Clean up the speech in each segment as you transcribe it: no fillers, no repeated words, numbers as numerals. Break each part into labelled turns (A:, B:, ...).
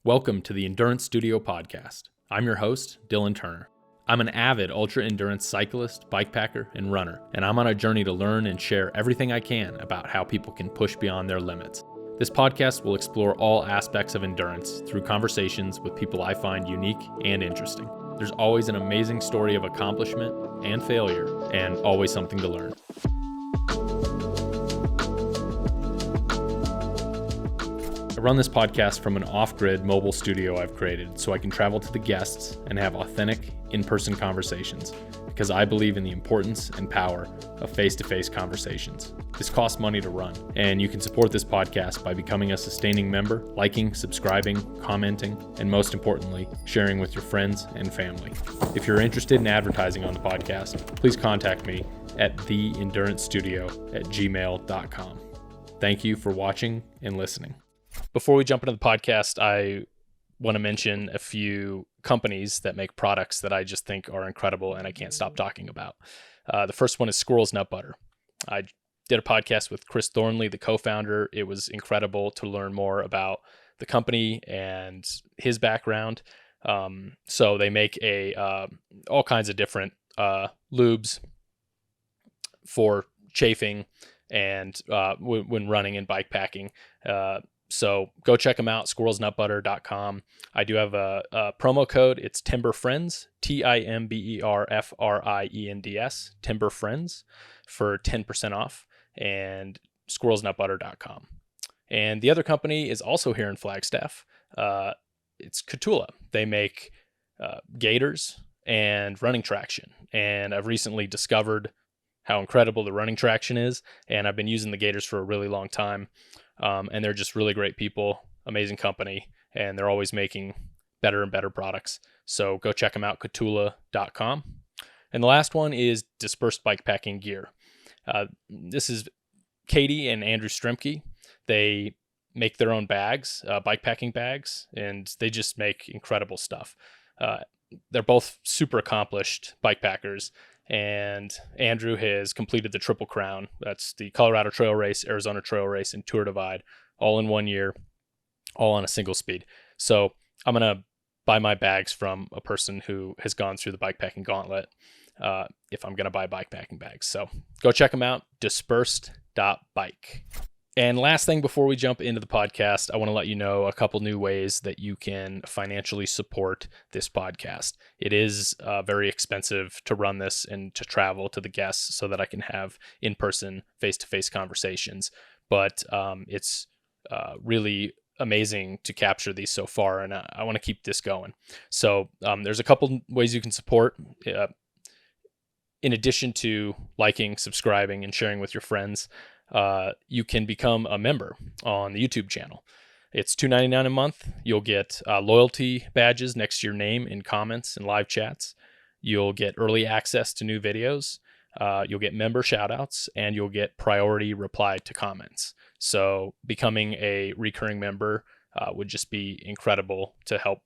A: Welcome to the Endurance Studio podcast. I'm your host, Dylan Turner. I'm an avid ultra-endurance cyclist, bikepacker, and runner, and I'm on a journey to learn and share everything I can about how people can push beyond their limits. This podcast will explore all aspects of endurance through conversations with people I find unique and interesting. There's always an amazing story of accomplishment and failure, and always something to learn. I run this podcast from an off-grid mobile studio I've created so I can travel to the guests and have authentic, in-person conversations because I believe in the importance and power of face-to-face conversations. This costs money to run, and you can support this podcast by becoming a sustaining member, liking, subscribing, commenting, and most importantly, sharing with your friends and family. If you're interested in advertising on the podcast, please contact me at theendurancestudio@gmail.com. Thank you for watching and listening. Before we jump into the podcast, I want to mention a few companies that make products that I just think are incredible and I can't stop talking about. The first one is Squirrel's Nut Butter. I did a podcast with Chris Thornley, the co-founder. It was incredible to learn more about the company and his background. So they make all kinds of different lubes for chafing and when running and bike packing. So go check them out, squirrelsnutbutter.com. I do have a promo code. It's TimberFriends, TimberFriends, TimberFriends for 10% off, and squirrelsnutbutter.com. And the other company is also here in Flagstaff. It's Keto. They make gaiters and running traction. And I've recently discovered how incredible the running traction is, and I've been using the gaiters for a really long time. And they're just really great people, amazing company, and they're always making better and better products. So go check them out, Catula.com. And the last one is Dispersed Bikepacking Gear. This is Katie and Andrew Stremke. They make their own bags, bikepacking bags, and they just make incredible stuff. They're both super accomplished bikepackers. And Andrew has completed the Triple Crown. That's the Colorado Trail Race, Arizona Trail Race, and Tour Divide, all in 1 year, all on a single speed. So I'm going to buy my bags from a person who has gone through the bikepacking gauntlet if I'm going to buy bikepacking bags. So go check them out, dispersed.bike. And last thing before we jump into the podcast, I want to let you know a couple new ways that you can financially support this podcast. It is very expensive to run this and to travel to the guests so that I can have in-person, face-to-face conversations. But it's really amazing to capture these so far, and I want to keep this going. So there's a couple ways you can support. In addition to liking, subscribing, and sharing with your friends, you can become a member on the YouTube channel. It's $2.99 a month. You'll get loyalty badges next to your name in comments and live chats. You'll get early access to new videos. You'll get member shoutouts, and you'll get priority reply to comments. So becoming a recurring member would just be incredible to help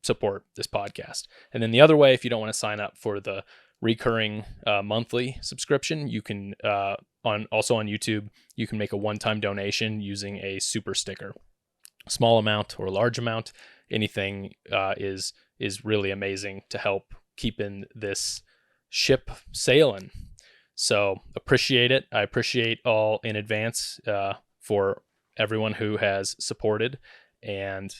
A: support this podcast. And then the other way, if you don't want to sign up for the recurring monthly subscription, you can also on YouTube, you can make a one-time donation using a super sticker. Small amount or large amount, anything is really amazing to help keeping this ship sailing. So appreciate it. I appreciate all in advance for everyone who has supported. And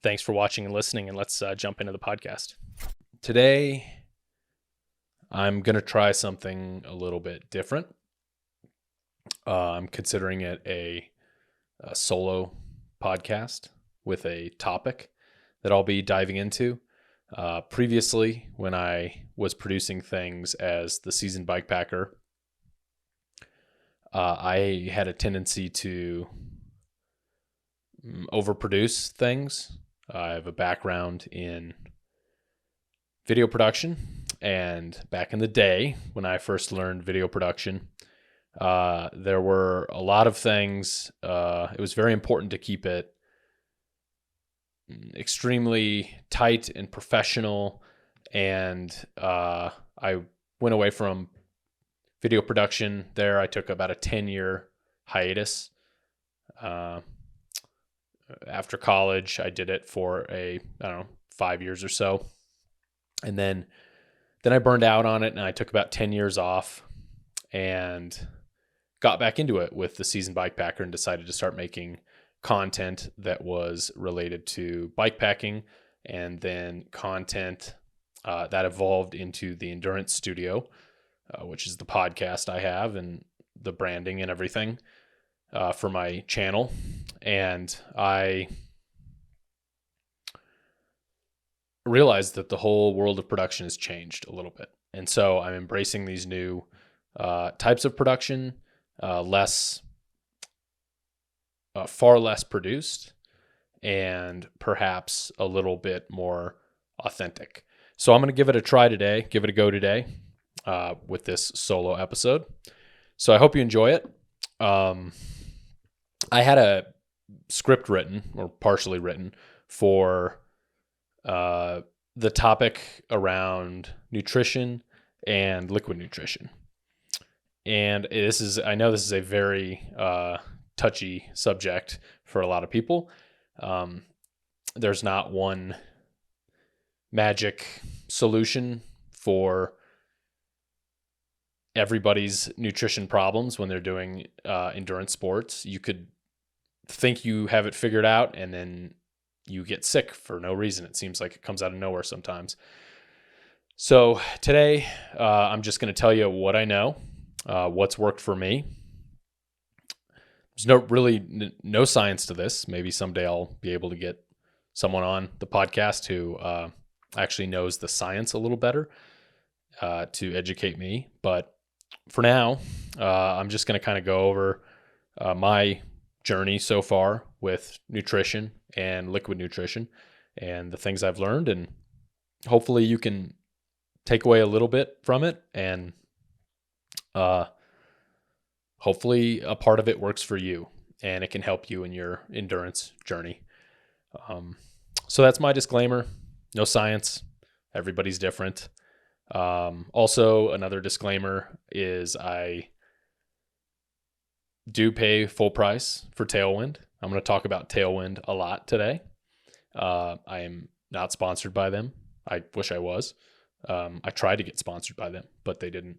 A: thanks for watching and listening. And let's jump into the podcast. Today, I'm going to try something a little bit different. I'm considering it a solo podcast with a topic that I'll be diving into. Previously, when I was producing things as the seasoned bikepacker, I had a tendency to overproduce things. I have a background in video production, and back in the day when I first learned video production, there were a lot of things. It was very important to keep it extremely tight and professional, and I went away from video production there. I took about a 10-year hiatus. after college, I did it for I don't know, 5 years or so. And then I burned out on it, and I took about 10 years off and got back into it with the Seasoned Bikepacker and decided to start making content that was related to bikepacking, and then content that evolved into the Endurance Studio, which is the podcast I have and the branding and everything for my channel. And I realized that the whole world of production has changed a little bit. And so I'm embracing these new types of production, far less produced, and perhaps a little bit more authentic. So I'm going to give it a try today, give it a go today with this solo episode. So I hope you enjoy it. I had a script written, or partially written, for the topic around nutrition and liquid nutrition. And I know this is a very touchy subject for a lot of people. There's not one magic solution for everybody's nutrition problems when they're doing endurance sports. You could think you have it figured out, and then you get sick for no reason. It seems like it comes out of nowhere sometimes. So today, I'm just going to tell you what I know, what's worked for me. There's no science to this. Maybe someday I'll be able to get someone on the podcast who actually knows the science a little better to educate me. But for now, I'm just going to kind of go over my journey so far with nutrition and liquid nutrition and the things I've learned, and hopefully you can take away a little bit from it, and hopefully a part of it works for you and it can help you in your endurance journey. So that's my disclaimer. No science. Everybody's different. Also, another disclaimer is I do pay full price for Tailwind. I'm going to talk about Tailwind a lot today. I am not sponsored by them. I wish I was. I tried to get sponsored by them, but they didn't.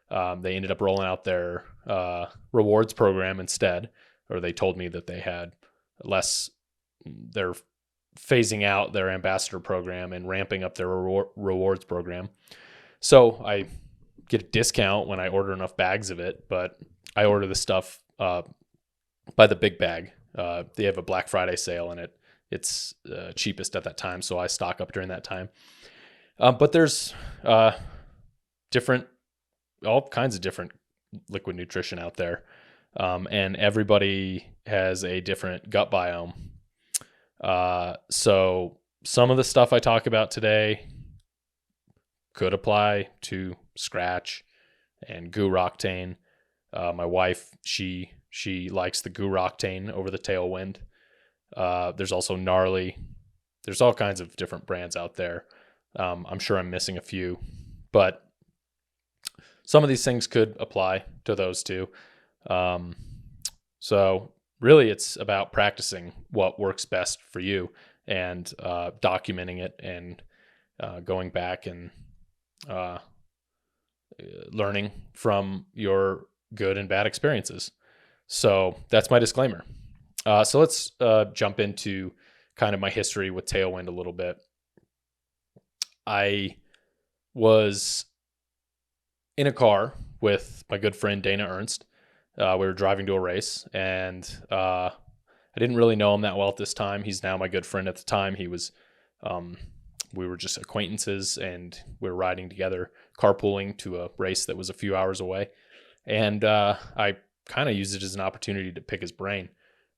A: They ended up rolling out their rewards program instead, or they told me that they had they're phasing out their ambassador program and ramping up their rewards program. So I get a discount when I order enough bags of it, but I order the stuff by the big bag. They have a Black Friday sale, and it's cheapest at that time, so I stock up during that time. But there's all kinds of different liquid nutrition out there, and everybody has a different gut biome. So some of the stuff I talk about today could apply to Scratch and Goo Octane. My wife, she likes the Goo Octane over the Tailwind. There's also Gnarly. There's all kinds of different brands out there. I'm sure I'm missing a few, but some of these things could apply to those two. So really it's about practicing what works best for you and documenting it and going back and learning from your good and bad experiences. So that's my disclaimer. So let's jump into kind of my history with Tailwind a little bit. I was in a car with my good friend Dana Ernst. We were driving to a race, and I didn't really know him that well at this time. He's now my good friend. At the time, he was we were just acquaintances, and we were riding together, carpooling to a race that was a few hours away. And I kind of used it as an opportunity to pick his brain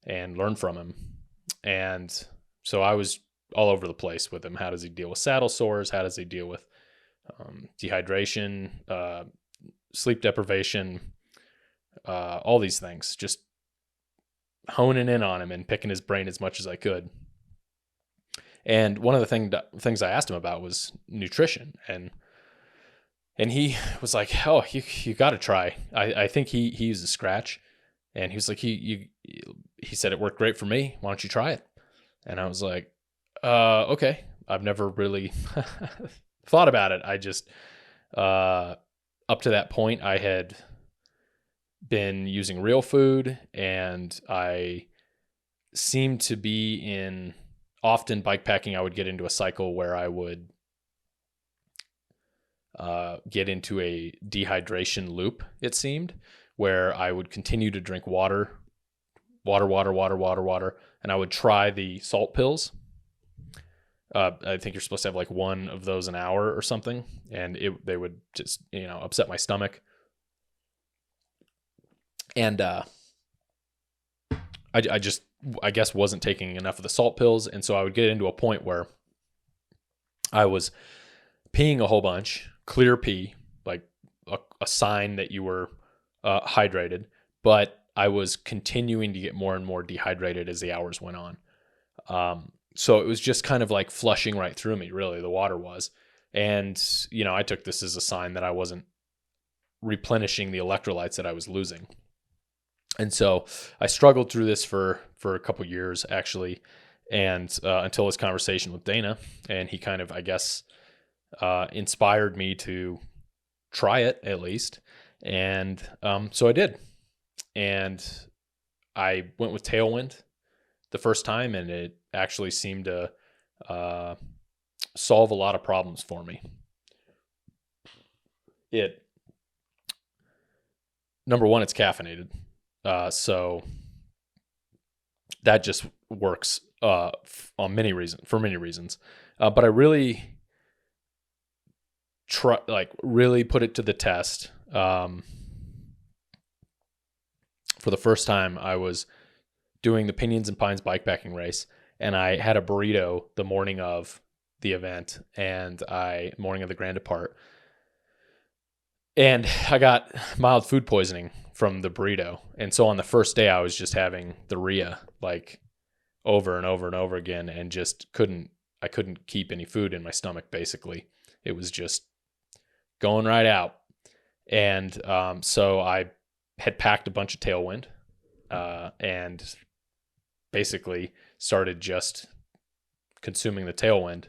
A: and learn from him. And so I was all over the place with him. How does he deal with saddle sores? How does he deal with dehydration, sleep deprivation, all these things? Just honing in on him and picking his brain as much as I could. And one of the things I asked him about was nutrition, and he was like, "Oh, you got to try." I think he uses Scratch, and he was like, he said it worked great for me. Why don't you try it? And I was like, okay. I've never really thought about it. I just, up to that point, I had been using real food, and I seemed to be in often bikepacking. I would get into a cycle where I would get into a dehydration loop, it seemed, where I would continue to drink water, and I would try the salt pills. I think you're supposed to have like one of those an hour or something, and they would just, upset my stomach. And I just, I guess, wasn't taking enough of the salt pills, and so I would get into a point where I was peeing a whole bunch, clear pee, like a sign that you were hydrated, but I was continuing to get more and more dehydrated as the hours went on. So it was just kind of like flushing right through me, really, the water was. And, I took this as a sign that I wasn't replenishing the electrolytes that I was losing. And so I struggled through this for a couple years, actually, and until this conversation with Dana, and he kind of, I guess, inspired me to try it at least. And so I did. And I went with Tailwind the first time, and it actually seemed to solve a lot of problems for me. Number one, it's caffeinated. So that just works for many reasons. But I really really put it to the test. For the first time, I was doing the Pinions and Pines bikepacking race, and I had a burrito the morning of the event, and morning of the Grand Depart, and I got mild food poisoning from the burrito. And so on the first day, I was just having the Rhea like over and over and over again, and just couldn't keep any food in my stomach. Basically, it was just going right out. And so I had packed a bunch of Tailwind, and basically started just consuming the Tailwind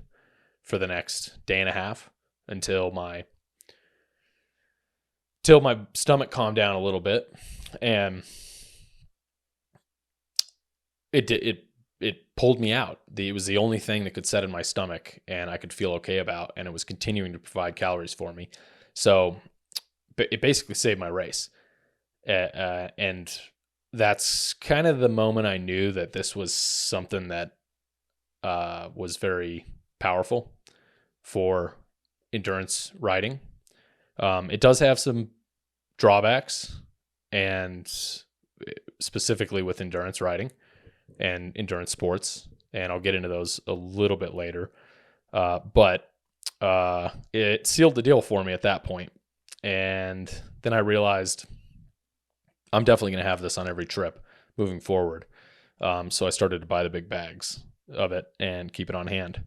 A: for the next day and a half until my stomach calmed down a little bit, and it pulled me out. It was the only thing that could set in my stomach and I could feel okay about, and it was continuing to provide calories for me. So it basically saved my race. And that's kind of the moment I knew that this was something that was very powerful for endurance riding. It does have some drawbacks, and specifically with endurance riding and endurance sports, and I'll get into those a little bit later. But it sealed the deal for me at that point. And then I realized I'm definitely going to have this on every trip moving forward. So I started to buy the big bags of it and keep it on hand.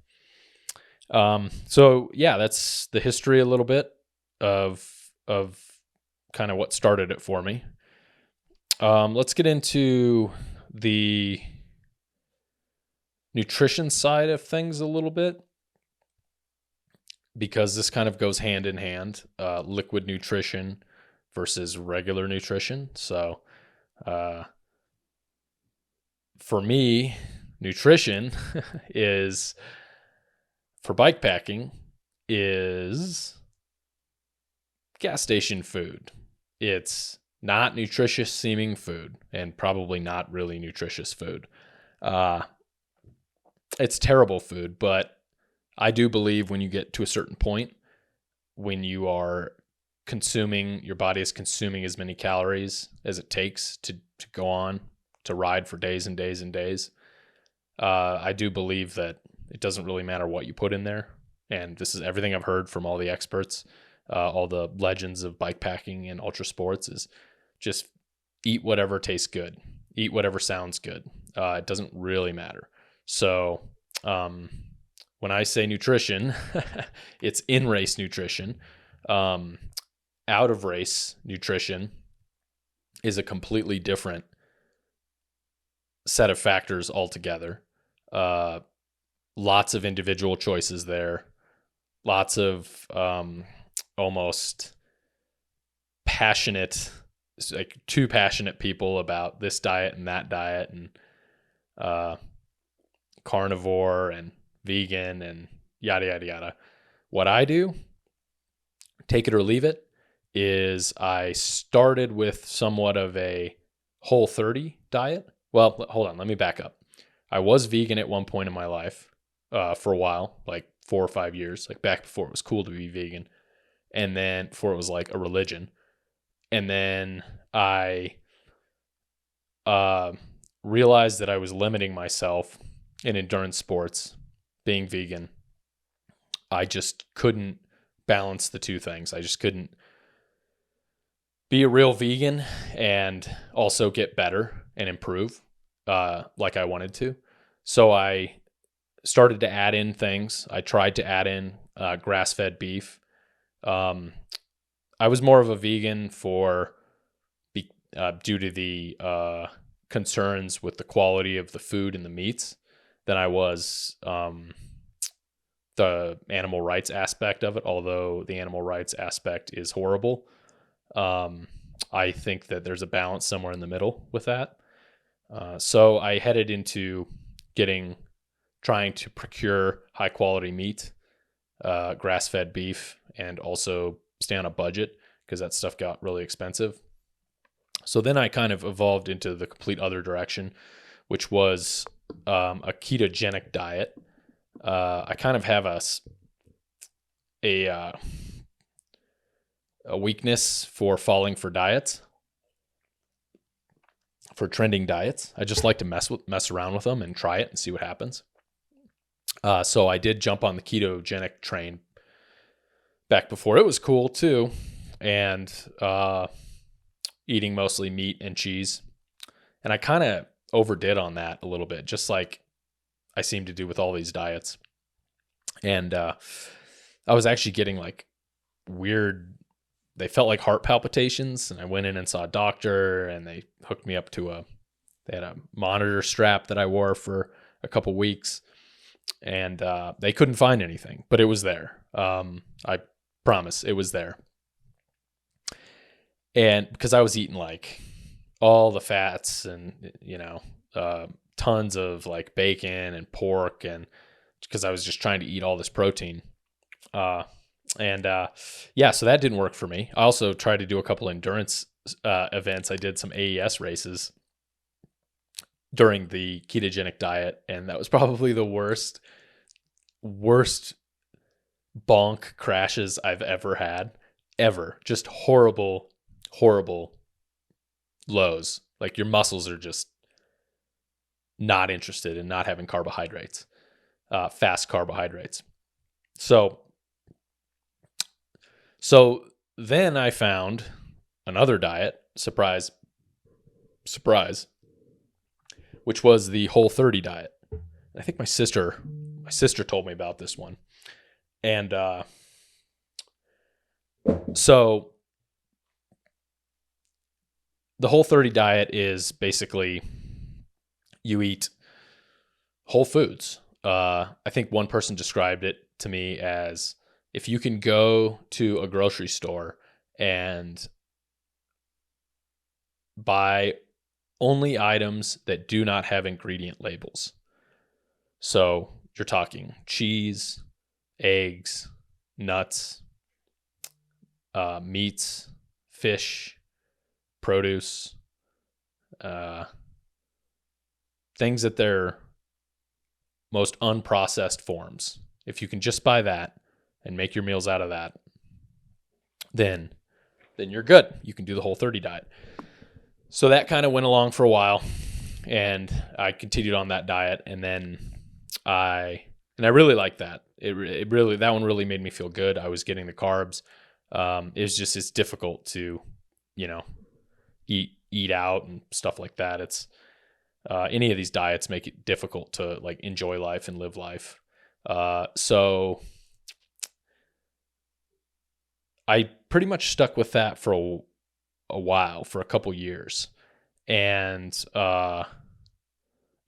A: So yeah, that's the history a little bit of kind of what started it for me. Let's get into the nutrition side of things a little bit, because this kind of goes hand in hand, liquid nutrition versus regular nutrition. So for me, nutrition is, for bikepacking, is gas station food. It's not nutritious seeming food, and probably not really nutritious food. It's terrible food, but I do believe when you get to a certain point, when you are consuming, your body is consuming as many calories as it takes to go on to ride for days and days and days. I do believe that it doesn't really matter what you put in there. And this is everything I've heard from all the experts, all the legends of bikepacking and ultra sports, is just eat whatever tastes good, eat whatever sounds good. It doesn't really matter. So when I say nutrition, it's in-race nutrition. Out-of-race nutrition is a completely different set of factors altogether. Lots of individual choices there. Lots of almost passionate, like too passionate people about this diet and that diet, and carnivore and vegan and yada, yada, yada. What I do, take it or leave it, is I started with somewhat of a Whole30 diet. Well, hold on, let me back up. I was vegan at one point in my life for a while, like 4 or 5 years, like back before it was cool to be vegan. And then before it was like a religion. And then I realized that I was limiting myself in endurance sports being vegan. I just couldn't balance the two things. I just couldn't be a real vegan and also get better and improve like I wanted to. So I started to add in things. I tried to add in grass-fed beef. I was more of a vegan due to the concerns with the quality of the food and the meats than I was the animal rights aspect of it, although the animal rights aspect is horrible. I think that there's a balance somewhere in the middle with that. So I headed into trying to procure high quality meat, grass-fed beef, and also stay on a budget because that stuff got really expensive. So then I kind of evolved into the complete other direction, which was a ketogenic diet. I kind of have a weakness for falling for diets, for trending diets. I just like to mess around with them and try it and see what happens. So I did jump on the ketogenic train back before it was cool too, and eating mostly meat and cheese. And I kind of overdid on that a little bit, just like I seem to do with all these diets. And I was actually getting like weird, they felt like heart palpitations, and I went in and saw a doctor, and they hooked me up to they had a monitor strap that I wore for a couple weeks, and they couldn't find anything, but it was there. I promise it was there. And because I was eating like all the fats and, tons of like bacon and pork, and because I was just trying to eat all this protein. So that didn't work for me. I also tried to do a couple endurance events. I did some AES races during the ketogenic diet, and that was probably the worst bonk crashes I've ever had. Ever. Just horrible lows. Like your muscles are just not interested in not having carbohydrates, fast carbohydrates. So then I found another diet, surprise, which was the Whole30 diet. I think my sister told me about this one. And so the Whole30 diet is basically you eat whole foods. I think one person described it to me as if you can go to a grocery store and buy only items that do not have ingredient labels. So you're talking cheese, eggs, nuts, meats, fish, produce, things at their most unprocessed forms. If you can just buy that and make your meals out of that, then you're good. You can do the Whole30 diet. So that kind of went along for a while, and I continued on that diet, and then I really liked that. That one really made me feel good. I was getting the carbs. It's difficult to, eat out and stuff like that. It's any of these diets make it difficult to like enjoy life and live life. So I pretty much stuck with that for a while, for a couple years. And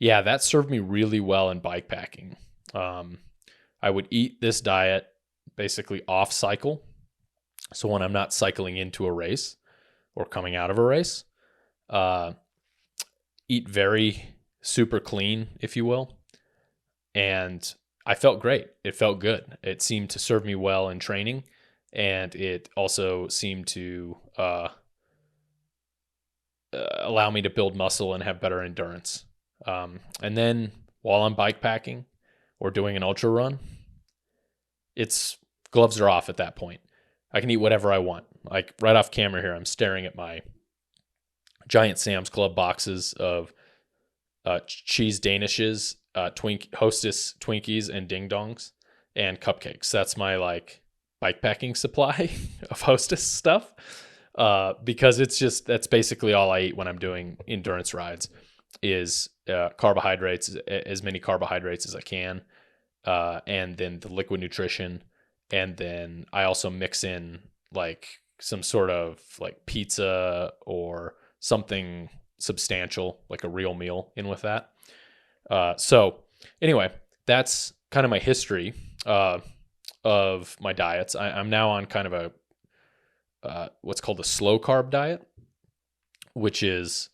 A: Yeah, that served me really well in bike packing. I would eat this diet basically off cycle. So when I'm not cycling into a race or coming out of a race, uh, eat very super clean, if you will. And I felt great. It felt good. It seemed to serve me well in training. And it also seemed to allow me to build muscle and have better endurance. And then while I'm bike packing or doing an ultra run, it's gloves are off at that point. I can eat whatever I want. Like right off camera here, I'm staring at my giant Sam's Club boxes of cheese Danishes, Hostess Twinkies, and Ding Dongs, and cupcakes. That's my like bike packing supply of Hostess stuff. Because that's basically all I eat when I'm doing endurance rides is carbohydrates, as many carbohydrates as I can, and then the liquid nutrition. And then I also mix in like some sort of like pizza or something substantial, like a real meal in with that. So anyway, that's kind of my history of my diets. I'm now on kind of a what's called a slow carb diet, which is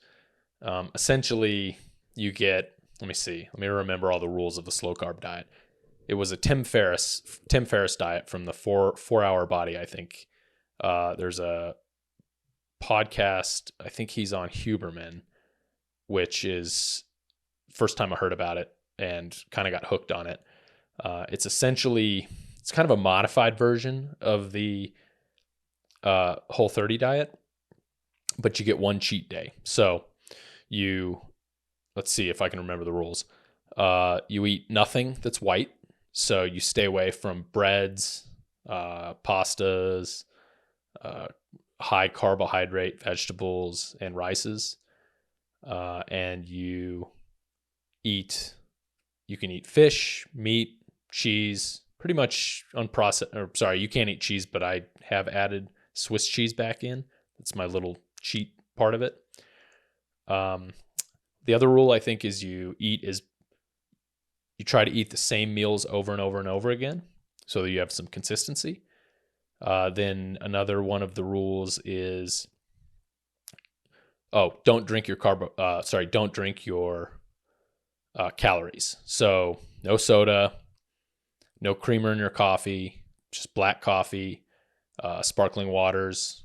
A: essentially you get, let me remember all the rules of the slow carb diet. It was a Tim Ferriss diet from the 4-Hour Body, I think. There's a podcast, I think he's on Huberman, which is first time I heard about it and kind of got hooked on it. It's kind of a modified version of the Whole30 diet, but you get one cheat day. So let's see if I can remember the rules. You eat nothing that's white. So you stay away from breads, pastas, high carbohydrate vegetables and rices. And you can eat fish, meat, cheese, pretty much unprocessed, you can't eat cheese, but I have added Swiss cheese back in. That's my little cheat part of it. The other rule I think is you try to eat the same meals over and over and over again so that you have some consistency. Then another one of the rules is, don't drink your calories. So no soda, no creamer in your coffee, just black coffee, sparkling waters.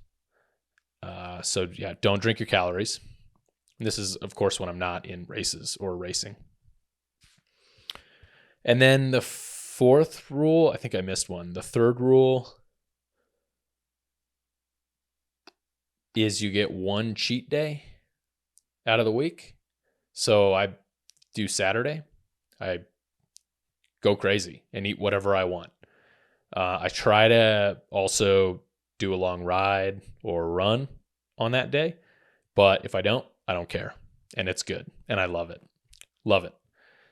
A: So yeah, don't drink your calories. And this is, of course, when I'm not in races or racing. And then the fourth rule, I think I missed one. The third rule is you get one cheat day out of the week. So I do Saturday. I go crazy and eat whatever I want. I try to also do a long ride or run on that day. But if I don't care. And it's good. And I love it. Love it.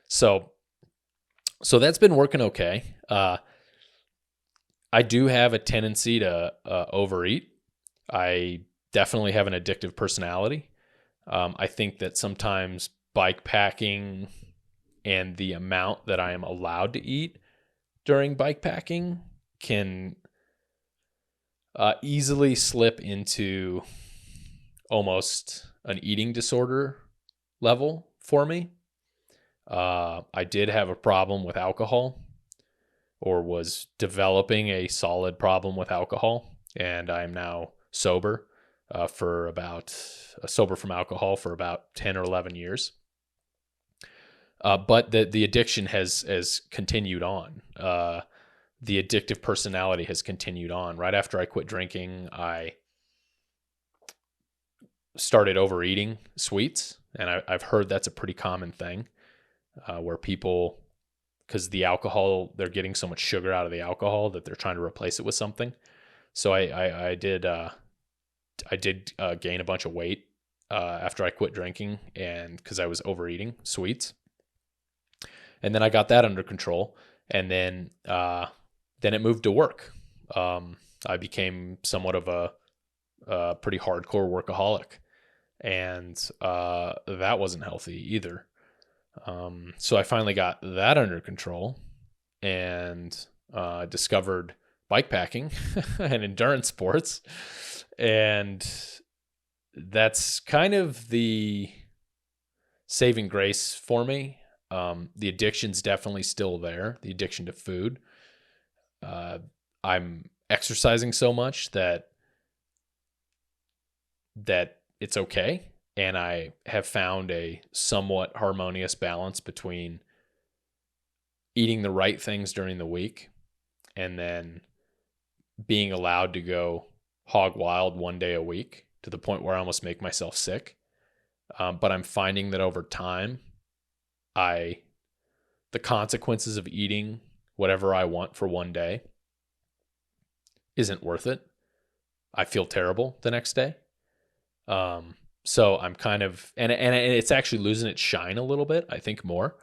A: So that's been working okay. I do have a tendency to overeat. I definitely have an addictive personality. I think that sometimes bike packing and the amount that I am allowed to eat during bike packing can easily slip into almost an eating disorder level for me. I did have a problem with alcohol, or was developing a solid problem with alcohol, and I am now sober from alcohol for about 10 or 11 years. But the addiction has continued on. The addictive personality has continued on. Right after I quit drinking, I started overeating sweets, and I've heard that's a pretty common thing. Where people, because the alcohol, they're getting so much sugar out of the alcohol that they're trying to replace it with something. So I did gain a bunch of weight after I quit drinking, and because I was overeating sweets, and then I got that under control, and then it moved to work. I became somewhat of a pretty hardcore workaholic, and that wasn't healthy either. So I finally got that under control and discovered bikepacking and endurance sports. And that's kind of the saving grace for me. The addiction's definitely still there, the addiction to food. I'm exercising so much that it's okay. And I have found a somewhat harmonious balance between eating the right things during the week and then being allowed to go hog wild one day a week to the point where I almost make myself sick. But I'm finding that over time, the consequences of eating whatever I want for one day isn't worth it. I feel terrible the next day. So I'm kind of, and it's actually losing its shine a little bit, I think more.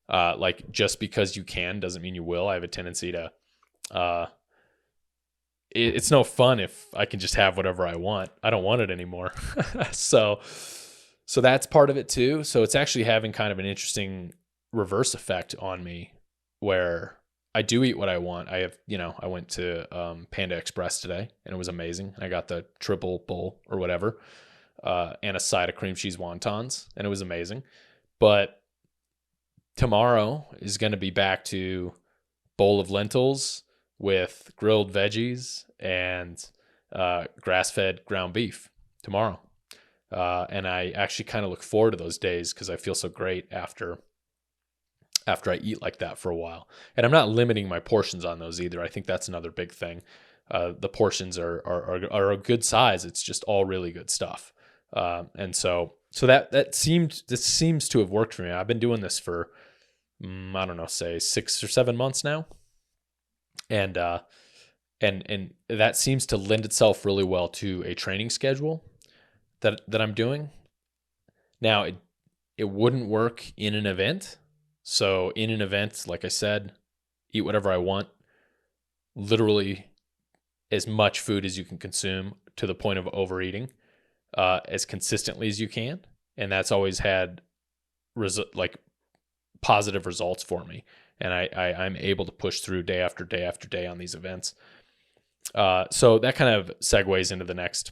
A: Like just because you can doesn't mean you will. I have a tendency to, it's no fun if I can just have whatever I want. I don't want it anymore. So that's part of it too. So it's actually having kind of an interesting reverse effect on me where I do eat what I want. I have, I went to Panda Express today and it was amazing. I got the triple bowl or whatever, and a side of cream cheese wontons, and it was amazing. But tomorrow is going to be back to bowl of lentils with grilled veggies and grass-fed ground beef tomorrow. And I actually kind of look forward to those days because I feel so great after I eat like that for a while. And I'm not limiting my portions on those either. I think that's another big thing. The portions are a good size. It's just all really good stuff. And so that seems to have worked for me. I've been doing this for, I don't know, say 6 or 7 months now. And that seems to lend itself really well to a training schedule that I'm doing. Now it wouldn't work in an event. So in an event, like I said, eat whatever I want, literally as much food as you can consume to the point of overeating, as consistently as you can. And that's always had positive results for me. And I'm able to push through day after day after day on these events. So that kind of segues into the next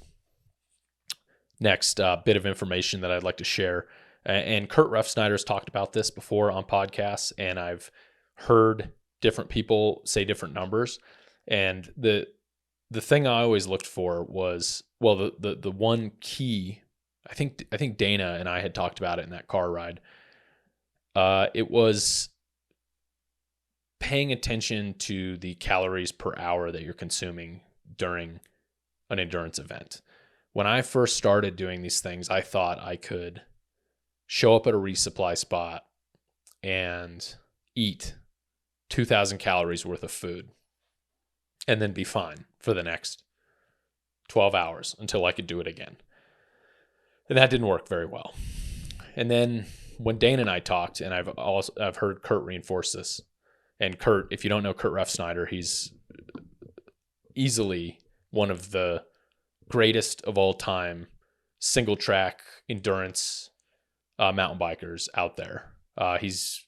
A: bit of information that I'd like to share. And Kurt Refsnyder's talked about this before on podcasts, and I've heard different people say different numbers. And the thing I always looked for was, well, the one key, I think Dana and I had talked about it in that car ride. It was paying attention to the calories per hour that you're consuming during an endurance event. When I first started doing these things, I thought I could show up at a resupply spot and eat 2,000 calories worth of food and then be fine for the next 12 hours until I could do it again. And that didn't work very well. And then when Dane and I talked, and I've heard Kurt reinforce this. And Kurt, if you don't know Kurt Refsnyder, he's easily one of the greatest of all time single track endurance mountain bikers out there. He's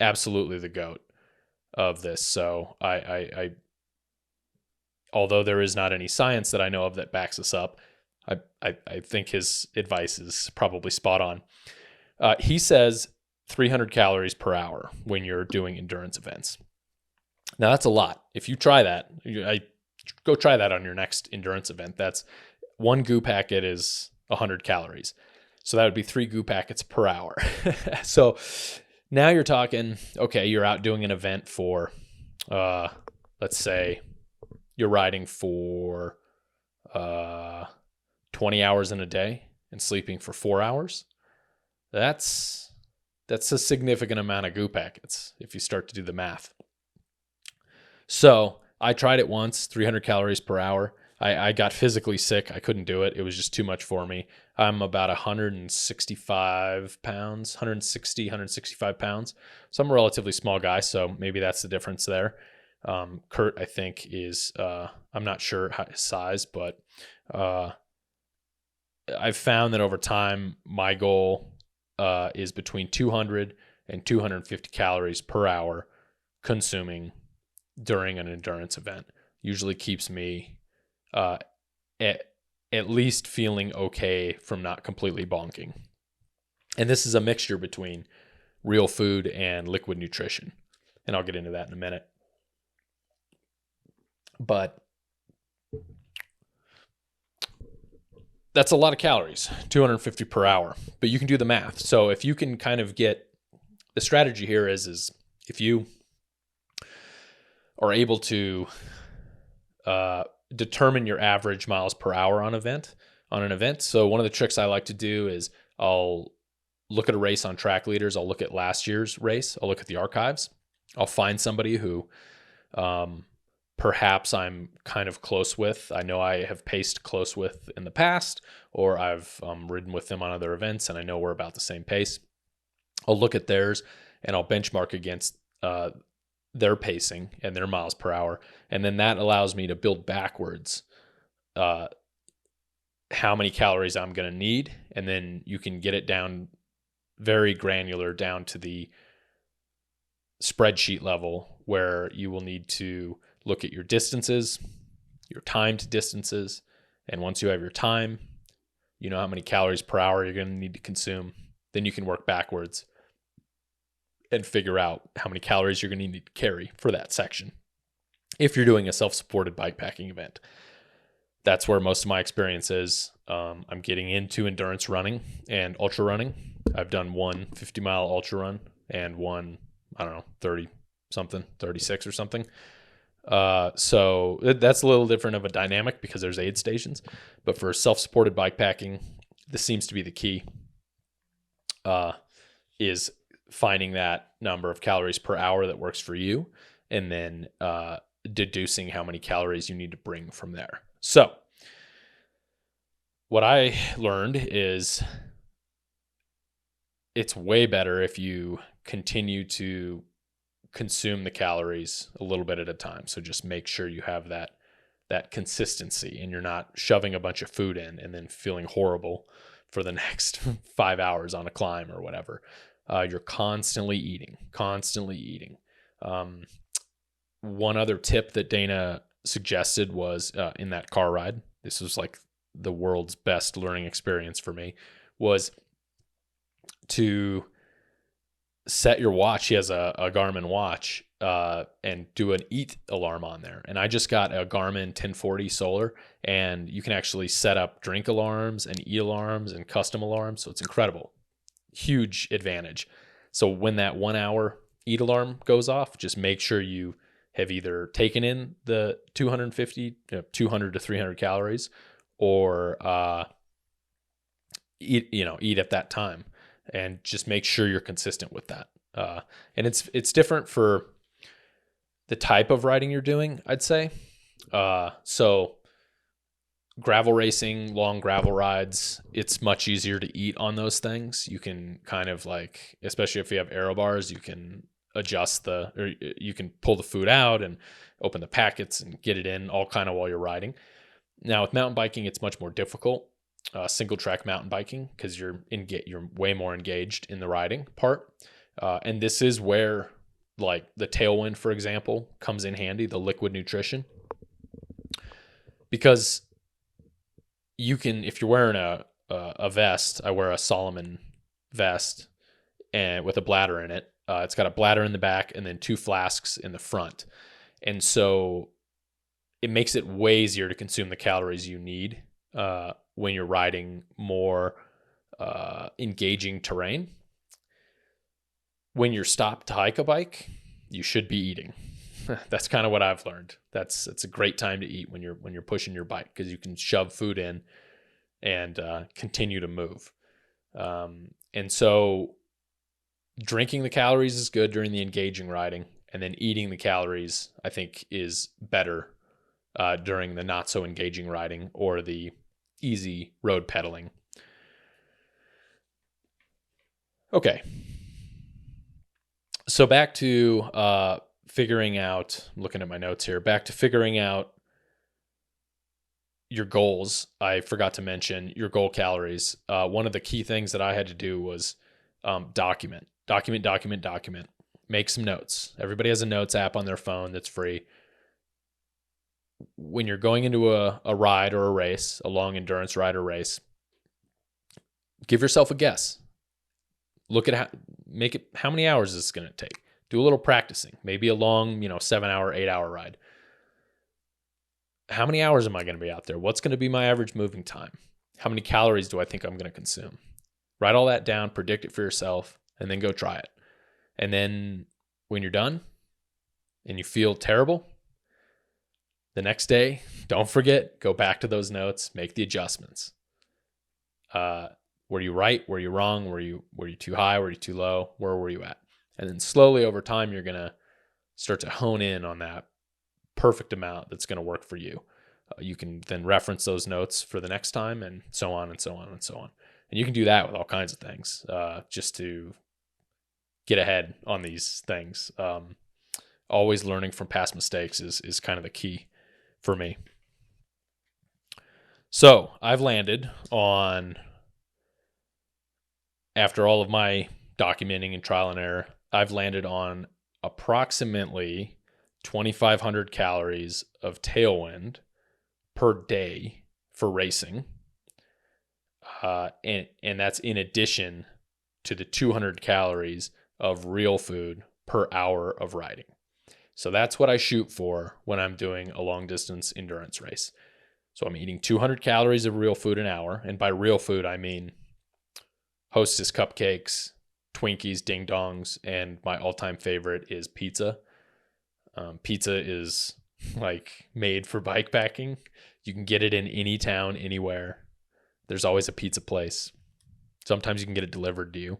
A: absolutely the GOAT of this. So I although there is not any science that I know of that backs this up, I think his advice is probably spot on. He says 300 calories per hour when you're doing endurance events. Now that's a lot. If you try that, go try that on your next endurance event. That's one goo packet is 100 calories. So that would be 3 goo packets per hour. So now you're talking, okay, you're out doing an event for, let's say you're riding for 20 hours in a day and sleeping for 4 hours. That's a significant amount of goo packets if you start to do the math. So I tried it once, 300 calories per hour. I got physically sick. I couldn't do it. It was just too much for me. I'm about 165 pounds, 165 pounds. So I'm a relatively small guy, so maybe that's the difference there. Kurt, I think, is, I'm not sure his size, but I've found that over time, my goal is between 200 and 250 calories per hour consuming during an endurance event. Usually keeps me at least feeling okay from not completely bonking. And this is a mixture between real food and liquid nutrition. And I'll get into that in a minute. But that's a lot of calories, 250 per hour. But you can do the math. So if you can kind of get, the strategy here is if you are able to determine your average miles per hour on an event. So one of the tricks I like to do is I'll look at a race on Track Leaders. I'll look at last year's race. I'll look at the archives. I'll find somebody who perhaps I'm kind of close with. I know I have paced close with in the past, or I've ridden with them on other events, and I know we're about the same pace. I'll look at theirs, and I'll benchmark against their pacing and their miles per hour. And then that allows me to build backwards how many calories I'm going to need. And then you can get it down very granular down to the spreadsheet level, where you will need to look at your distances, your timed distances. And once you have your time, you know how many calories per hour you're going to need to consume. Then you can work backwards and figure out how many calories you're going to need to carry for that section. If you're doing a self-supported bikepacking event, that's where most of my experience is. I'm getting into endurance running and ultra running. I've done one 50-mile ultra run and one, 36 or something. So that's a little different of a dynamic because there's aid stations. But for self-supported bikepacking, this seems to be the key, is finding that number of calories per hour that works for you, and then deducing how many calories you need to bring from there. So what I learned is it's way better if you continue to consume the calories a little bit at a time. So just make sure you have that consistency, and you're not shoving a bunch of food in and then feeling horrible for the next 5 hours on a climb or whatever. You're constantly eating. One other tip that Dana suggested was in that car ride, this was like the world's best learning experience for me, was to set your watch. He has a Garmin watch, and do an eat alarm on there. And I just got a Garmin 1040 Solar, and you can actually set up drink alarms and eat alarms and custom alarms. So it's incredible. Huge advantage. So when that 1 hour eat alarm goes off, just make sure you have either taken in the 200 to 300 calories, or eat at that time, and just make sure you're consistent with that. And it's different for the type of riding you're doing, I'd say. So gravel racing, long gravel rides, it's much easier to eat on those things. You can kind of like, especially if you have aero bars, you can adjust or you can pull the food out and open the packets and get it in all kind of while you're riding. Now with mountain biking, it's much more difficult. Single track mountain biking, because you're way more engaged in the riding part. And this is where like the tailwind, for example, comes in handy, the liquid nutrition. Because you can, if you're wearing a vest, I wear a Solomon vest and with a bladder in it. It's got a bladder in the back and then 2 flasks in the front. And so it makes it way easier to consume the calories you need when you're riding more engaging terrain. When you're stopped to hike a bike, you should be eating. That's kind of what I've learned. It's a great time to eat when you're pushing your bike, because you can shove food in and continue to move. And so drinking the calories is good during the engaging riding, and then eating the calories, I think, is better during the not so engaging riding or the easy road pedaling. Okay. So back to figuring out, I'm looking at my notes here, back to figuring out your goals. I forgot to mention your goal calories. One of the key things that I had to do was Document. Make some notes. Everybody has a notes app on their phone that's free. When you're going into a ride or a race, a long endurance ride or race, give yourself a guess. Look at how many hours is this going to take? Do a little practicing. Maybe a long, 7-hour, 8-hour ride. How many hours am I going to be out there? What's going to be my average moving time? How many calories do I think I'm going to consume? Write all that down, predict it for yourself, and then go try it. And then when you're done and you feel terrible, the next day, don't forget, go back to those notes, make the adjustments. Were you right? Were you wrong? Were you too high? Were you too low? Where were you at? And then slowly over time, you're going to start to hone in on that perfect amount that's going to work for you. You can then reference those notes for the next time, and so on and so on and so on. And you can do that with all kinds of things, just to get ahead on these things. Always learning from past mistakes is kind of the key for me. So I've landed on, after all of my documenting and trial and error, I've landed on approximately 2,500 calories of tailwind per day for racing. And that's in addition to the 200 calories of real food per hour of riding. So that's what I shoot for when I'm doing a long distance endurance race. So I'm eating 200 calories of real food an hour. And by real food, I mean Hostess cupcakes, Twinkies, Ding Dongs, and my all-time favorite is pizza. Pizza is like made for bike packing. You can get it in any town, anywhere. There's always a pizza place. Sometimes you can get it delivered to you,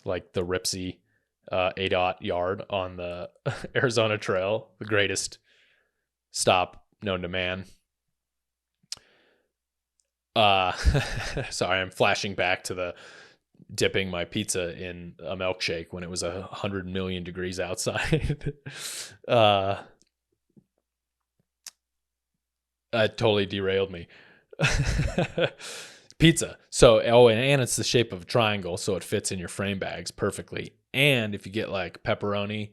A: like the Ripsy ADOT yard on the Arizona Trail, the greatest stop known to man. Sorry, I'm flashing back to the dipping my pizza in a milkshake when it was 100 million degrees outside. Totally derailed me. Pizza. So, and it's the shape of a triangle, so it fits in your frame bags perfectly. And if you get like pepperoni,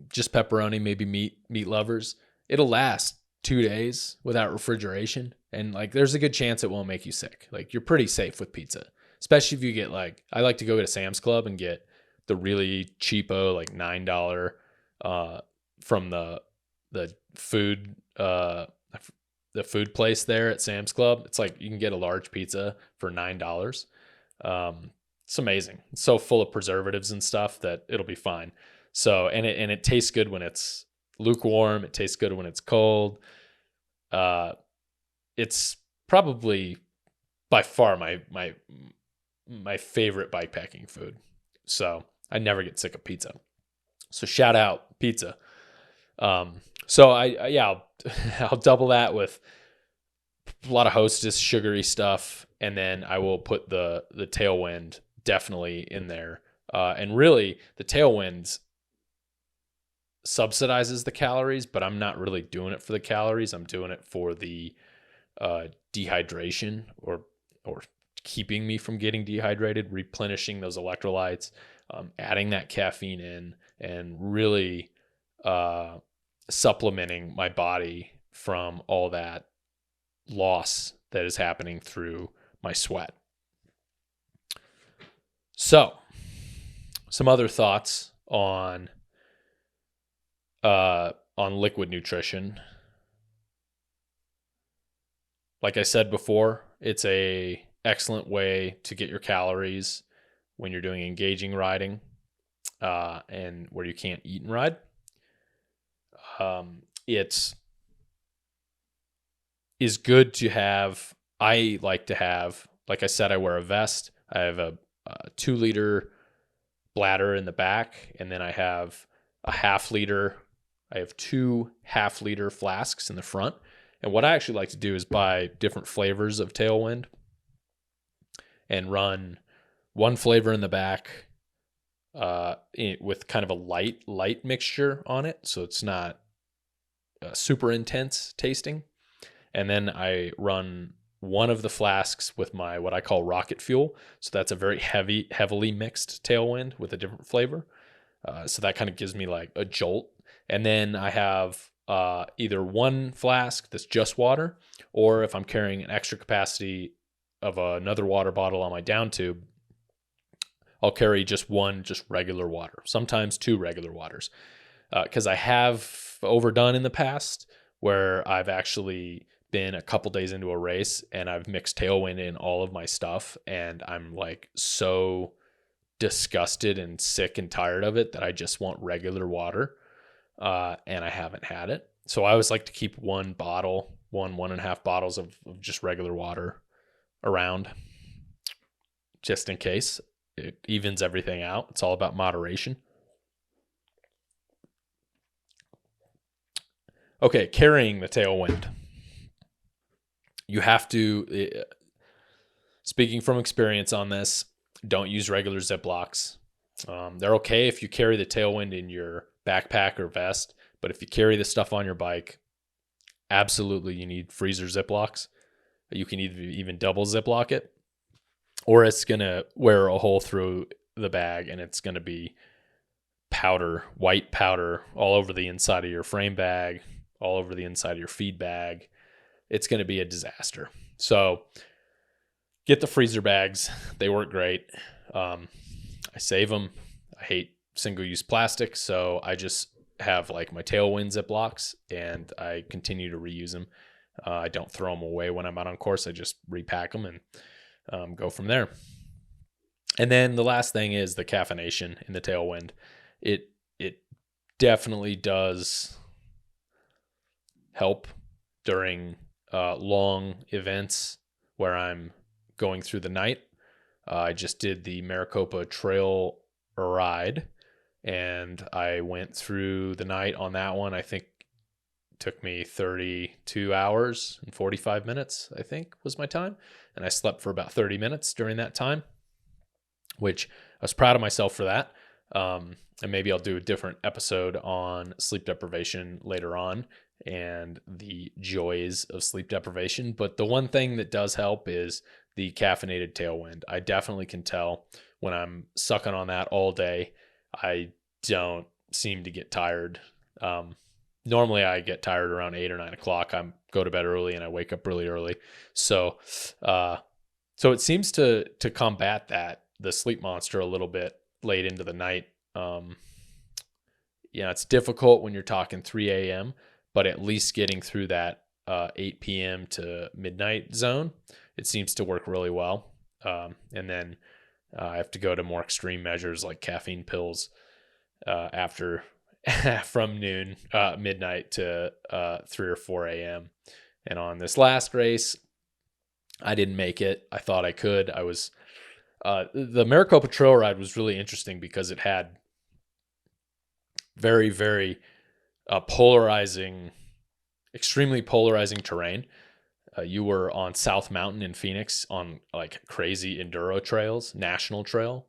A: just pepperoni, maybe meat lovers, it'll last 2 days without refrigeration. And like, there's a good chance it won't make you sick. Like, you're pretty safe with pizza, especially if you get like, I like to go to Sam's Club and get the really cheapo, like $9, from the food, the food place there at Sam's Club. It's like you can get a large pizza for $9. It's amazing. It's so full of preservatives and stuff that it'll be fine. So, and it tastes good when it's lukewarm. It tastes good when it's cold. It's probably by far my favorite bikepacking food. So I never get sick of pizza. So shout out pizza. So I'll double that with a lot of Hostess sugary stuff, and then I will put the tailwind definitely in there. And really, the tailwind subsidizes the calories, but I'm not really doing it for the calories. I'm doing it for the dehydration or keeping me from getting dehydrated, replenishing those electrolytes, adding that caffeine in, and really supplementing my body from all that loss that is happening through my sweat. So, some other thoughts on liquid nutrition. Like I said before, it's a excellent way to get your calories when you're doing engaging riding, and where you can't eat and ride. It is good to have. I like to have, like I said, I wear a vest. I have a 2-liter bladder in the back, and then I have a half-liter. I have 2 half-liter flasks in the front. And what I actually like to do is buy different flavors of Tailwind and run one flavor in the back with kind of a light mixture on it, so it's not super intense tasting. And then I run one of the flasks with my what I call rocket fuel. So that's a very heavily mixed tailwind with a different flavor. So that kind of gives me like a jolt. And then I have either one flask that's just water, or if I'm carrying an extra capacity of another water bottle on my down tube, I'll carry just one, just regular water, sometimes two regular waters. Because I have overdone in the past where I've actually been a couple days into a race and I've mixed tailwind in all of my stuff, and I'm like so disgusted and sick and tired of it that I just want regular water. And I haven't had it. So I always like to keep one bottle, one and a half bottles of just regular water around just in case. It evens everything out. It's all about moderation. Okay, carrying the tailwind. You have to, speaking from experience on this, don't use regular Ziplocs. They're okay if you carry the tailwind in your backpack or vest, but if you carry the stuff on your bike, absolutely you need freezer Ziplocs. You can even double Ziploc it, or it's going to wear a hole through the bag and it's going to be powder, white powder, all over the inside of your frame bag, all over the inside of your feed bag. It's going to be a disaster. So get the freezer bags. They work great. I save them. I hate single-use plastic, so I just have like my tailwind Ziplocs and I continue to reuse them. I don't throw them away when I'm out on course. I just repack them and go from there. And then the last thing is the caffeination in the tailwind. It definitely does help during long events where I'm going through the night. I just did the Maricopa Trail Ride, and I went through the night on that one. I think it took me 32 hours and 45 minutes, I think was my time. And I slept for about 30 minutes during that time, which I was proud of myself for that. And maybe I'll do a different episode on sleep deprivation later on and the joys of sleep deprivation. But the one thing that does help is the caffeinated tailwind. I definitely can tell when I'm sucking on that all day, I don't seem to get tired. Normally I get tired around 8 or 9 o'clock. I go to bed early and I wake up really early. So it seems to combat that, the sleep monster, a little bit late into the night. It's difficult when you're talking 3 a.m., but at least getting through that 8 p.m. to midnight zone, it seems to work really well. And then I have to go to more extreme measures like caffeine pills after from noon, midnight to 3 or 4 a.m. And on this last race, I didn't make it. I thought I could. I was the Maricopa Trail Ride was really interesting because it had very, very extremely polarizing terrain. You were on South Mountain in Phoenix on like crazy enduro trails, national trail,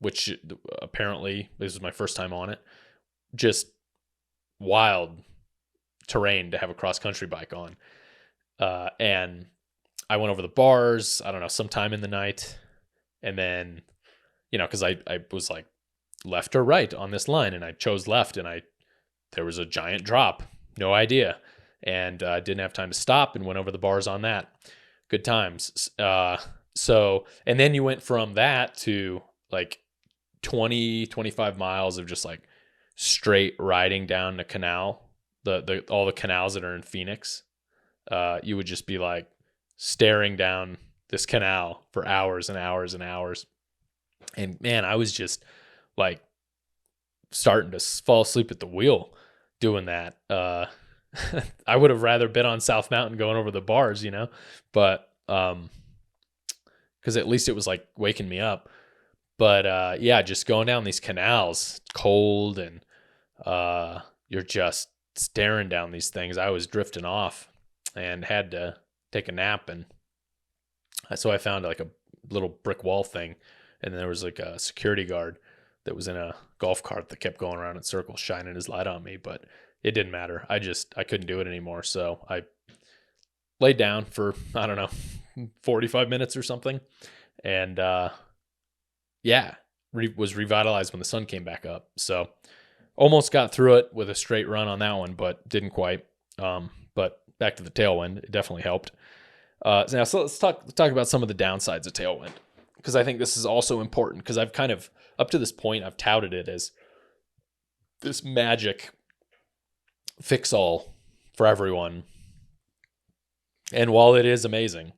A: which apparently this was my first time on it. Just wild terrain to have a cross country bike on. And I went over the bars, I don't know, sometime in the night. And then, cause I was like left or right on this line and I chose left and there was a giant drop, no idea. And didn't have time to stop and went over the bars on that. Good times. And then you went from that to like 20, 25 miles of just like straight riding down the canal, all the canals that are in Phoenix. You would just be like staring down this canal for hours and hours and hours. And man, I was just like starting to fall asleep at the wheel doing that. I would have rather been on South Mountain going over the bars, but because at least it was like waking me up. But just going down these canals, cold, and you're just staring down these things. I was drifting off and had to take a nap, and so I found like a little brick wall thing, and there was like a security guard that was in a golf cart that kept going around in circles, shining his light on me, but it didn't matter. I couldn't do it anymore. So I laid down for, I don't know, 45 minutes or something. And was revitalized when the sun came back up. So almost got through it with a straight run on that one, but didn't quite. But back to the tailwind, it definitely helped. So let's talk about some of the downsides of tailwind, because I think this is also important, because I've kind of, up to this point, I've touted it as this magic fix-all for everyone. And while it is amazing,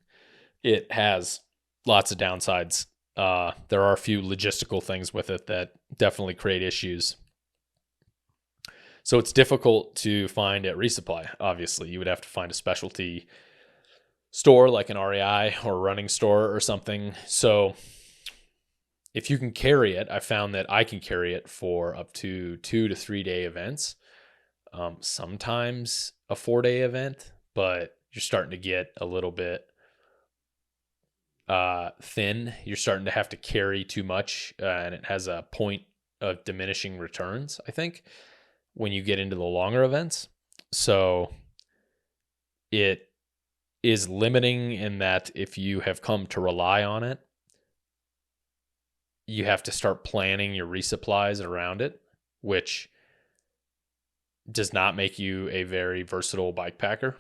A: it has lots of downsides. There are a few logistical things with it that definitely create issues. So it's difficult to find at resupply. Obviously, you would have to find a specialty store like an REI or a running store or something. So if you can carry it, I found that I can carry it for up to 2 to 3 day events. Sometimes a 4-day event, but you're starting to get a little bit thin. You're starting to have to carry too much, and it has a point of diminishing returns, I think, when you get into the longer events. So it is limiting in that if you have come to rely on it, you have to start planning your resupplies around it, which does not make you a very versatile bike packer.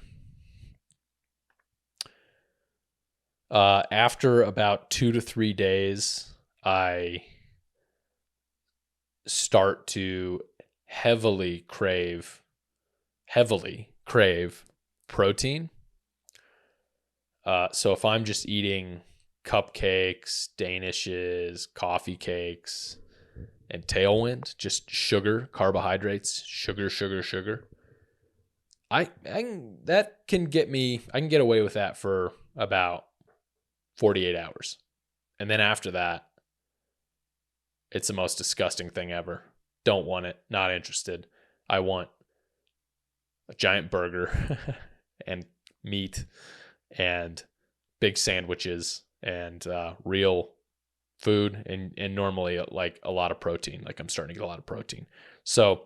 A: After about 2 to 3 days, I start to heavily crave protein. So if I'm just eating cupcakes, danishes, coffee cakes, and tailwind, just sugar, carbohydrates, sugar, I can get away with that for about 48 hours. And then after that, it's the most disgusting thing ever. Don't want it. Not interested. I want a giant burger and meat and big sandwiches and real food and normally like a lot of protein. Like I'm starting to get a lot of protein. So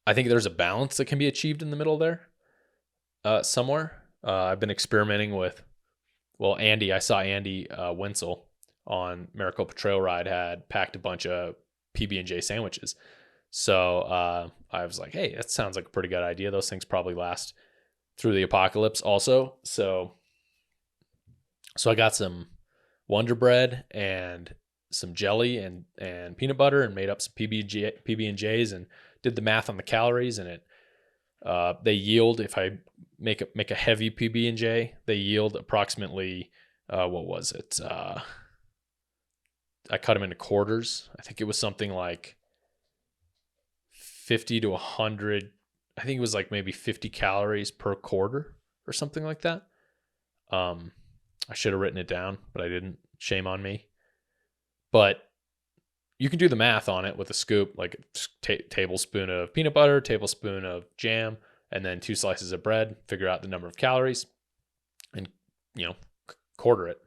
A: I think there's a balance that can be achieved in the middle there somewhere. I've been experimenting with, I saw Andy Wenzel on Maricopa Trail Ride had packed a bunch of PB&J sandwiches. So I was like, hey, that sounds like a pretty good idea. Those things probably last through the apocalypse also. So I got some Wonder Bread and some jelly and peanut butter and made up some PB&Js and did the math on the calories, and they yield, if I make a heavy PB&J, they yield approximately what was it? I cut them into quarters. I think it was something like 50 to 100. I think it was like maybe 50 calories per quarter or something like that. I should have written it down, but I didn't. Shame on me. But you can do the math on it with a scoop, like a tablespoon of peanut butter, tablespoon of jam, and then 2 slices of bread. Figure out the number of calories and, quarter it.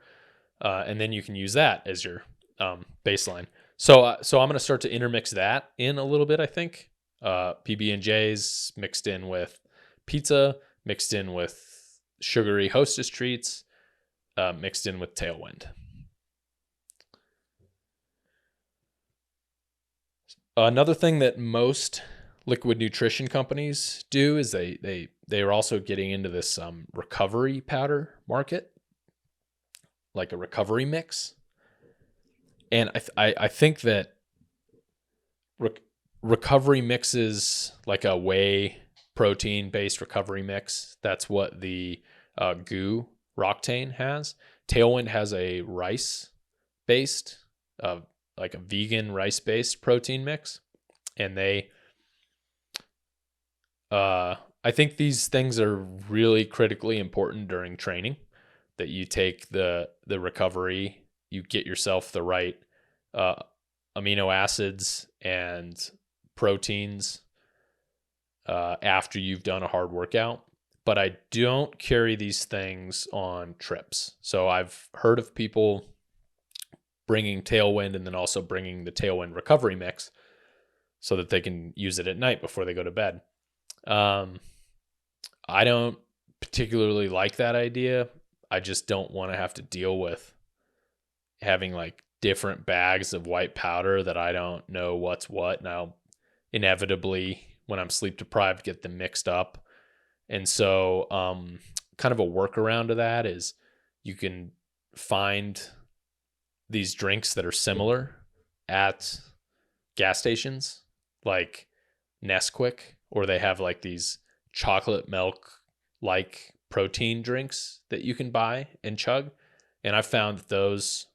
A: And then you can use that as your baseline. So I'm going to start to intermix that in a little bit, I think. PB&Js mixed in with pizza, mixed in with sugary Hostess treats, mixed in with Tailwind. Another thing that most liquid nutrition companies do is they are also getting into this recovery powder market, like a recovery mix. And I think that recovery mixes, like a whey protein based recovery mix, that's what the GU Roctane has. Tailwind has a rice based, like a vegan rice based protein mix, and I think these things are really critically important during training, that you take the recovery, you get yourself the right amino acids and proteins after you've done a hard workout. But I don't carry these things on trips. So I've heard of people bringing Tailwind and then also bringing the Tailwind recovery mix so that they can use it at night before they go to bed. I don't particularly like that idea. I just don't want to have to deal with having like different bags of white powder that I don't know what's what. Now, inevitably, when I'm sleep deprived, get them mixed up. And so, kind of a workaround to that is you can find these drinks that are similar at gas stations, like Nesquik, or they have like these chocolate milk like protein drinks that you can buy and chug. And I found that those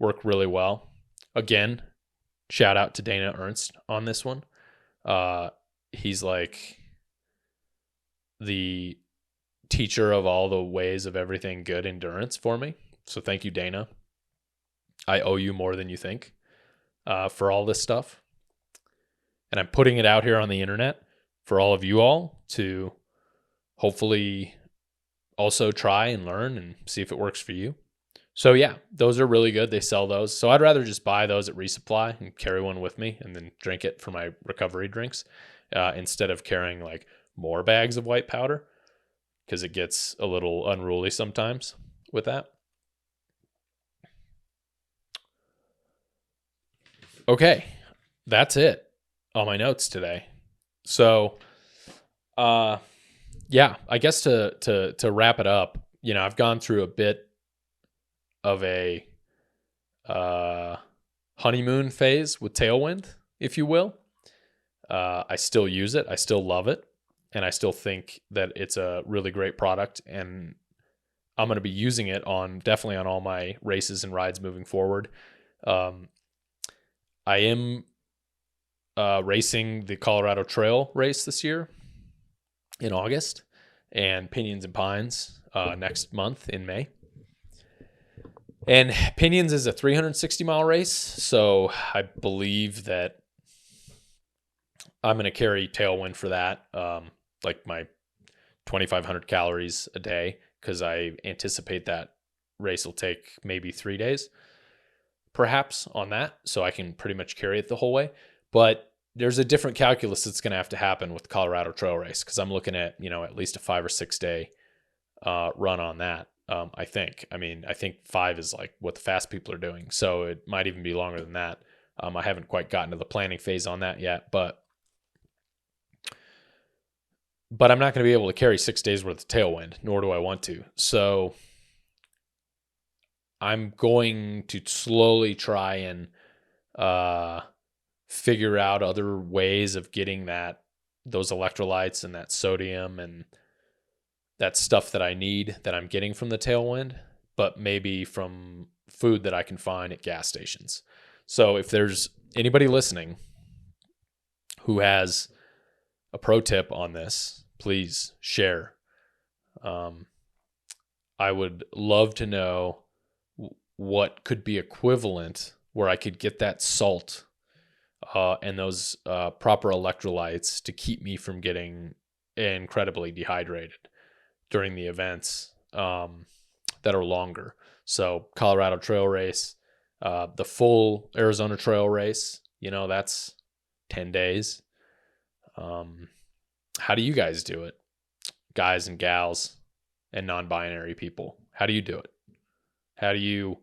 A: work really well. Again, shout out to Dana Ernst on this one. He's like the teacher of all the ways of everything good endurance for me. So thank you, Dana. I owe you more than you think for all this stuff. And I'm putting it out here on the internet for all of you all to hopefully also try and learn and see if it works for you. So yeah, those are really good. They sell those. So I'd rather just buy those at Resupply and carry one with me and then drink it for my recovery drinks instead of carrying like more bags of white powder, because it gets a little unruly sometimes with that. Okay, that's it on my notes today. So, yeah, I guess to wrap it up, you know, I've gone through a bit of a honeymoon phase with Tailwind, if you will. I still use it. I still love it. And I still think that it's a really great product. And I'm going to be using it definitely on all my races and rides moving forward. I am racing the Colorado Trail race this year in August, and Pinions and Pines next month in May. And Pinions is a 360-mile race, so I believe that I'm going to carry Tailwind for that, like my 2,500 calories a day, because I anticipate that race will take maybe 3 days, perhaps, on that, so I can pretty much carry it the whole way. But there's a different calculus that's going to have to happen with the Colorado Trail Race, because I'm looking at, you know, at least a 5 or 6 day run on that. I think 5 is like what the fast people are doing, so it might even be longer than that. I haven't quite gotten to the planning phase on that yet, but I'm not going to be able to carry 6 days worth of Tailwind, nor do I want to. So I'm going to slowly try and figure out other ways of getting those electrolytes and that sodium and that stuff that I need that I'm getting from the Tailwind, but maybe from food that I can find at gas stations. So if there's anybody listening who has a pro tip on this, please share. I would love to know what could be equivalent where I could get that salt and those proper electrolytes to keep me from getting incredibly dehydrated during the events that are longer. So Colorado Trail Race, the full Arizona Trail Race, you know, that's 10 days. How do you guys do it? Guys and gals and non-binary people. How do you do it? How do you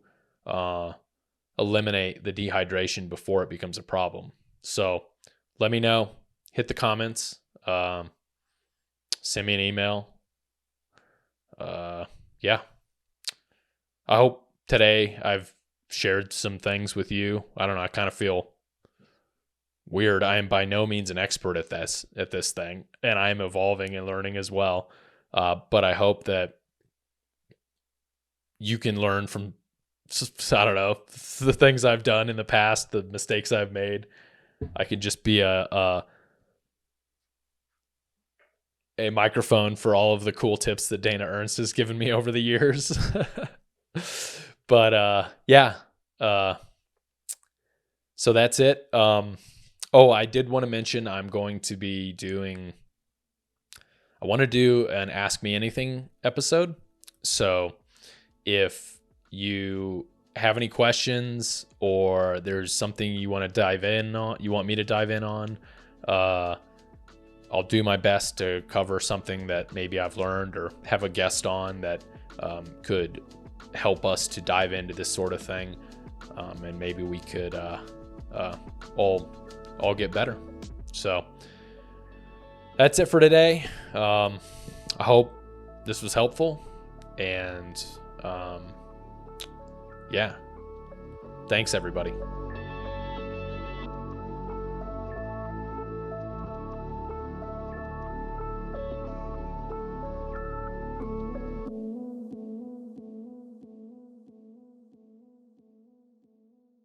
A: eliminate the dehydration before it becomes a problem? So let me know. Hit the comments. Send me an email. Yeah. I hope today I've shared some things with you. I don't know. I kind of feel weird. I am by no means an expert at this thing, and I am evolving and learning as well. But I hope that you can learn from, I don't know, the things I've done in the past, the mistakes I've made. I could just be a microphone for all of the cool tips that Dana Ernst has given me over the years. But yeah. So that's it. I did want to mention I want to do an Ask Me Anything episode. So if you have any questions or there's something you want to dive in on, you want me to dive in on, I'll I'll do my best to cover something that maybe I've learned or have a guest on that could help us to dive into this sort of thing. And maybe we could all get better. So that's it for today. I hope this was helpful. And yeah, thanks everybody.